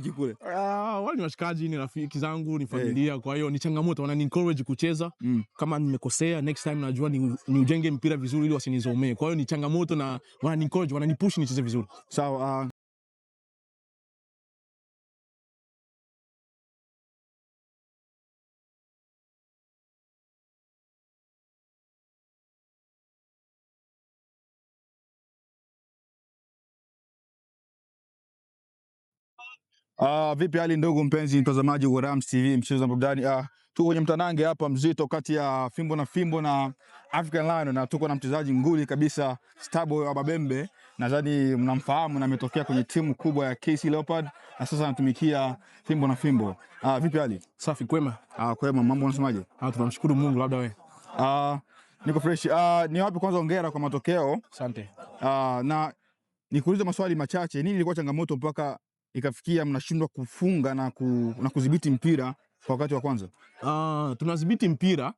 Kule. Wale ni washikaji, ni rafiki zangu, ni familia, kwa hiyo ni changamoto, wanani encourage kucheza. Kama nimekosea next time najua ni ujenge mpira vizuri ili wasinizomee. Kwa hiyo ni changamoto na wanani encourage, wanani push nicheze vizuri. Sawa. Vipi hali ndugu mpenzi mtazamaji wa Rams TV mchezo wa burudani. Tuko kwenye mtanange hapa mzito kati ya Fimbo na Fimbo na African Lion, na tuko na mchezaji nguli kabisa Starboy wa Babembe. Nadhani mnamfahamu na ametokea kwenye timu kubwa ya KC Leopard na sasa anatumikia Fimbo na Fimbo. Vipi hali? Safi, kwema. Kwema, mambo unasemaje? Tunamshukuru Mungu, labda wewe. Niko fresh. Ni wapi kwanza, hongera kwa matokeo. Asante. Na nikuulize maswali machache. Nini ilikuwa changamoto mpaka ikafikia mnashindwa kufunga na kudhibiti mpira kwa wakati wa kwanza? Tunadhibiti mpira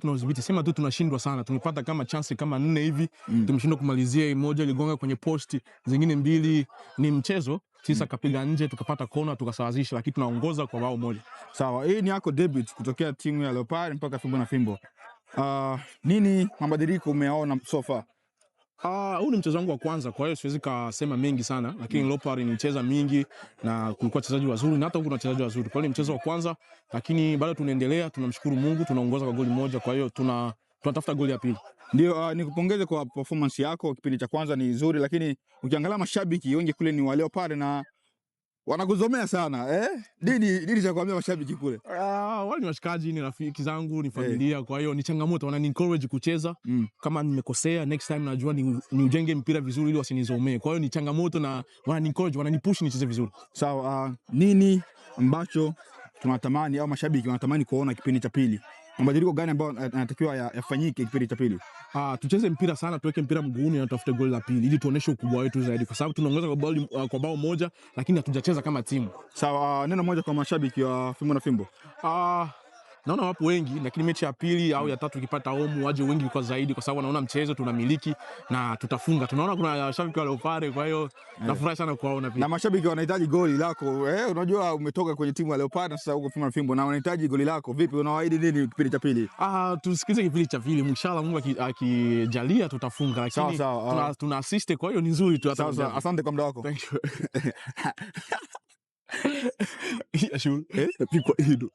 tunadhibiti, sema tu tunashindwa sana. Tumepata kama chance kama 4 hivi, tumeshindwa kumalizia. Moja iligonga kwenye posti, zingine 2 ni mchezo sisa kapiga nje, tukapata kona tukasawazisha, lakini tunaongoza kwa bao moja. Sawa, hii ni yako debut kutokea timu ya Leopard mpaka Fimbo na Fimbo. Nini mabadiliko umeona so far? Huu ni mchezo wangu wa kwanza, kwa hiyo siwezi kusema mengi sana, lakini Leopard nicheza mingi na kulikuwa wachezaji wazuri na hata huko na wachezaji wazuri. Kwa hiyo ni mchezo wa kwanza, lakini bado tunaendelea, tunamshukuru Mungu, tunaongoza kwa goli moja, kwa hiyo tunatafuta goli ya pili. Ndio, nikupongeze kwa performance yako. Kipindi cha kwanza ni nzuri, lakini ukiangalia mashabiki wengi kule ni wa Leopard na wanakuzomea sana. Nini cha kuambia mashabiki kule? Wale ni washikaji, ni rafiki zangu, ni familia, kwa hiyo ni changamoto, wanani encourage kucheza. Kama nimekosea next time najua ni ujenge mpira vizuri ili wasinizomee. Kwa hiyo ni changamoto na wanani encourage, wanani push nicheze vizuri. Sawa. Nini ambacho tunatamani au mashabiki wanatamani kuona kipindi cha pili? Mabadiliko gani ambayo yanatakiwa yafanyike kipindi cha pili? Tucheze mpira sana, tuweke mpira mguuni na tutafute goli la pili ili tuoneshe ukubwa wetu zaidi, kwa sababu tunaongoza kwa bao moja lakini hatujacheza kama timu. Sawa. Neno moja kwa mashabiki wa Fimbo na Fimbo. Naona wapo wengi, lakini mechi ya pili au ya tatu ikipata homu waje wengi kwa zaidi, kwa sababu wanaona mchezo tunamiliki na tutafunga. Tunaona kuna mashabiki wale pale, kwa hiyo nafurahi sana kuwaona pia. Na mashabiki wanahitaji goli lako. Unajua umetoka kwenye timu ya Leopard na sasa uko Fimbo na Fimbo na wanahitaji goli lako. Vipi, unawaahidi nini kipindi cha pili? Tusikize kipindi cha pili, inshallah Mungu akijalia tutafunga, lakini tuna assist, kwa hiyo ni nzuri tu. Asante kwa muda wako. Thank you. Ya shule. Napikwa hido.